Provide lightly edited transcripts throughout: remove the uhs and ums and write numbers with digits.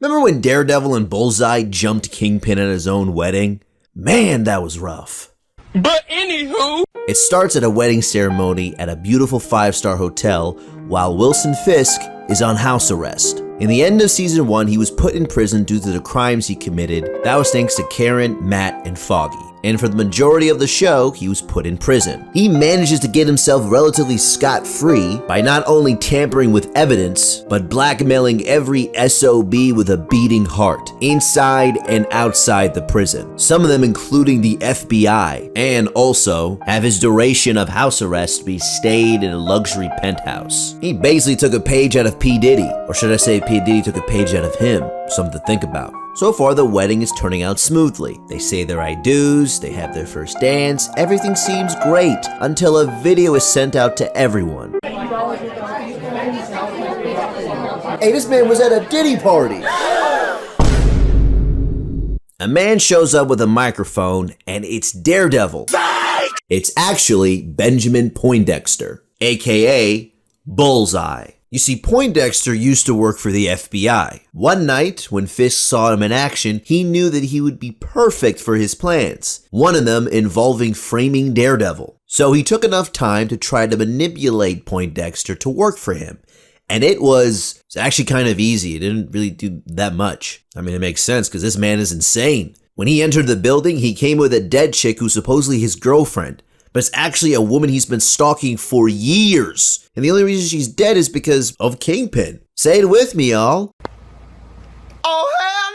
Remember when Daredevil and Bullseye jumped Kingpin at his own wedding? Man, that was rough. But anywho, it starts at a wedding ceremony at a beautiful 5-star hotel while Wilson Fisk is on house arrest. In the end of season 1, he was put in prison due to the crimes he committed. That was thanks to Karen, Matt, and Foggy. And for the majority of the show, he was put in prison. He manages to get himself relatively scot-free by not only tampering with evidence, but blackmailing every SOB with a beating heart, inside and outside the prison. Some of them including the FBI, and also have his duration of house arrest be stayed in a luxury penthouse. He basically took a page out of P. Diddy, or should I say P. Diddy took a page out of him. Something to think about. So far, the wedding is turning out smoothly. They say their I do's, they have their first dance, everything seems great until a video is sent out to everyone. Hey, this man was at a Diddy party! A man shows up with a microphone, and it's Daredevil. It's actually Benjamin Poindexter, aka Bullseye. You see, Poindexter used to work for the FBI. One night, when Fisk saw him in action, he knew that he would be perfect for his plans, one of them involving framing Daredevil. So he took enough time to try to manipulate Poindexter to work for him. And it's actually kind of easy. It didn't really do that much. I mean, it makes sense because this man is insane. When he entered the building, he came with a dead chick who's supposedly his girlfriend. But it's actually a woman he's been stalking for years. And the only reason she's dead is because of Kingpin. Say it with me, y'all. oh hell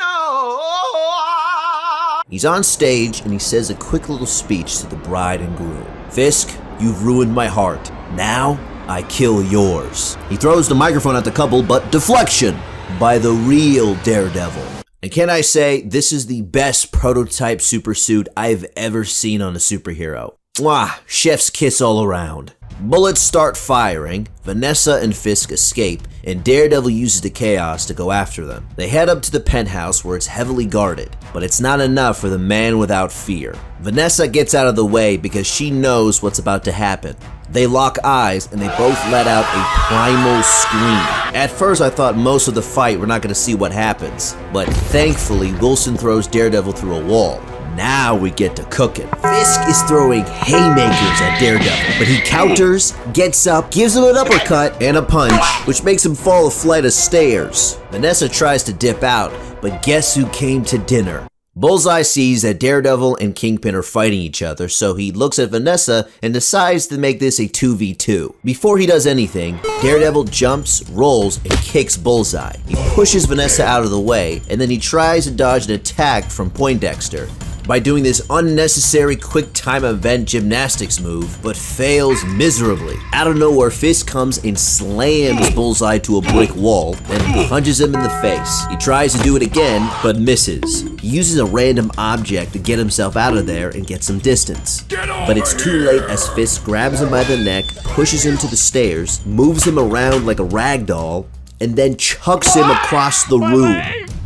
no! He's on stage and he says a quick little speech to the bride and groom. Fisk, you've ruined my heart. Now, I kill yours. He throws the microphone at the couple, but deflection by the real Daredevil. And can I say, this is the best prototype supersuit I've ever seen on a superhero. Mwah, chef's kiss all around. Bullets start firing, Vanessa and Fisk escape, and Daredevil uses the chaos to go after them. They head up to the penthouse where it's heavily guarded, but it's not enough for the man without fear. Vanessa gets out of the way because she knows what's about to happen. They lock eyes and they both let out a primal scream. At first I thought most of the fight we're not going to see what happens, but thankfully Wilson throws Daredevil through a wall. Now we get to cooking. Fisk is throwing haymakers at Daredevil, but he counters, gets up, gives him an uppercut and a punch, which makes him fall a flight of stairs. Vanessa tries to dip out, but guess who came to dinner? Bullseye sees that Daredevil and Kingpin are fighting each other, so he looks at Vanessa and decides to make this a 2v2. Before he does anything, Daredevil jumps, rolls, and kicks Bullseye. He pushes Vanessa out of the way, and then he tries to dodge an attack from Poindexter by doing this unnecessary quick time event gymnastics move, but fails miserably. Out of nowhere, Fisk comes and slams Bullseye to a brick wall, then punches him in the face. He tries to do it again, but misses. He uses a random object to get himself out of there and get some distance. But it's too late as Fisk grabs him by the neck, pushes him to the stairs, moves him around like a rag doll, and then chucks him across the room.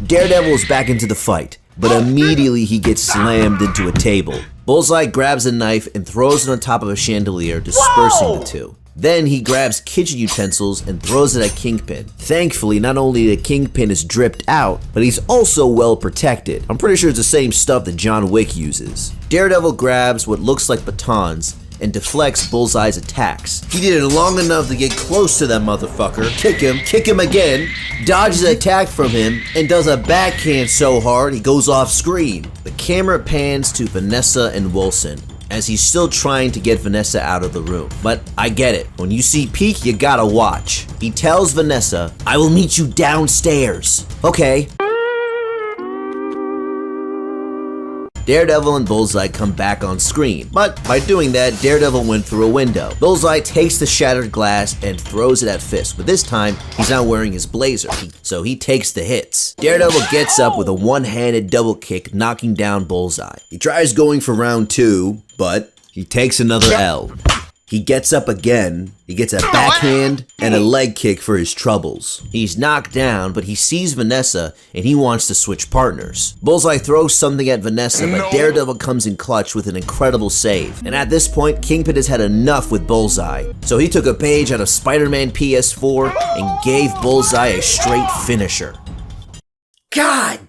Daredevil is back into the fight, but immediately he gets slammed into a table. Bullseye grabs a knife and throws it on top of a chandelier, dispersing the two. Then he grabs kitchen utensils and throws it at Kingpin. Thankfully, not only the Kingpin is dripped out, but he's also well protected. I'm pretty sure it's the same stuff that John Wick uses. Daredevil grabs what looks like batons and deflects Bullseye's attacks. He did it long enough to get close to that motherfucker, kick him again, dodges an attack from him, and does a backhand so hard he goes off screen. The camera pans to Vanessa and Wilson as he's still trying to get Vanessa out of the room. But I get it. When you see Peak, you gotta watch. He tells Vanessa, "I will meet you downstairs." Okay. Daredevil and Bullseye come back on screen, but by doing that, Daredevil went through a window. Bullseye takes the shattered glass and throws it at Fisk, but this time, he's not wearing his blazer, so he takes the hits. Daredevil gets up with a one-handed double kick, knocking down Bullseye. He tries going for round 2, but he takes another L. He gets up again, he gets a backhand and a leg kick for his troubles. He's knocked down, but he sees Vanessa and he wants to switch partners. Bullseye throws something at Vanessa, but Daredevil comes in clutch with an incredible save. And at this point, Kingpin has had enough with Bullseye. So he took a page out of Spider-Man PS4 and gave Bullseye a straight finisher. God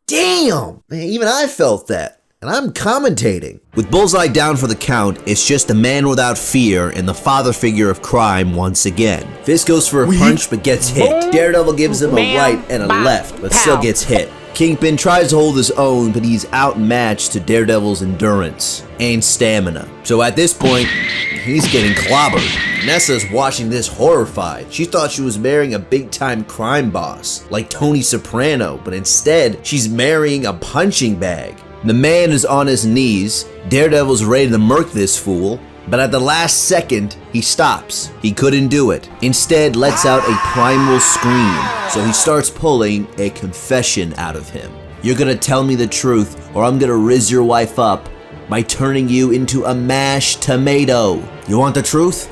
damn! Man, even I felt that. And I'm commentating. With Bullseye down for the count, it's just a man without fear and the father figure of crime once again. Fisk goes for a punch but gets hit. Daredevil gives him a right and a left, but still gets hit. Kingpin tries to hold his own, but he's outmatched to Daredevil's endurance and stamina. So at this point, he's getting clobbered. Nessa's watching this horrified. She thought she was marrying a big-time crime boss, like Tony Soprano, but instead, she's marrying a punching bag. The man is on his knees. Daredevil's ready to murk this fool, but at the last second, he stops. He couldn't do it. Instead, lets out a primal scream, so he starts pulling a confession out of him. You're gonna tell me the truth, or I'm gonna rizz your wife up by turning you into a mashed tomato. You want the truth?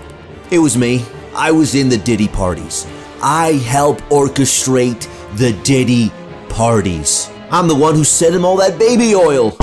It was me. I was in the Diddy parties. I help orchestrate the Diddy parties. I'm the one who sent him all that baby oil.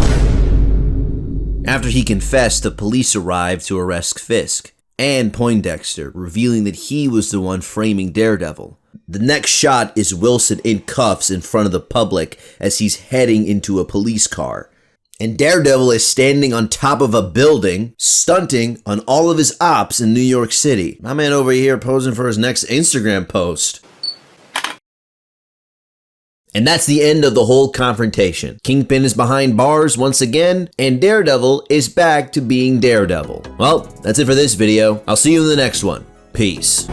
After he confessed, the police arrived to arrest Fisk and Poindexter, revealing that he was the one framing Daredevil. The next shot is Wilson in cuffs in front of the public as he's heading into a police car. And Daredevil is standing on top of a building, stunting on all of his ops in New York City. My man over here posing for his next Instagram post. And that's the end of the whole confrontation. Kingpin is behind bars once again, and Daredevil is back to being Daredevil. Well, that's it for this video. I'll see you in the next one. Peace.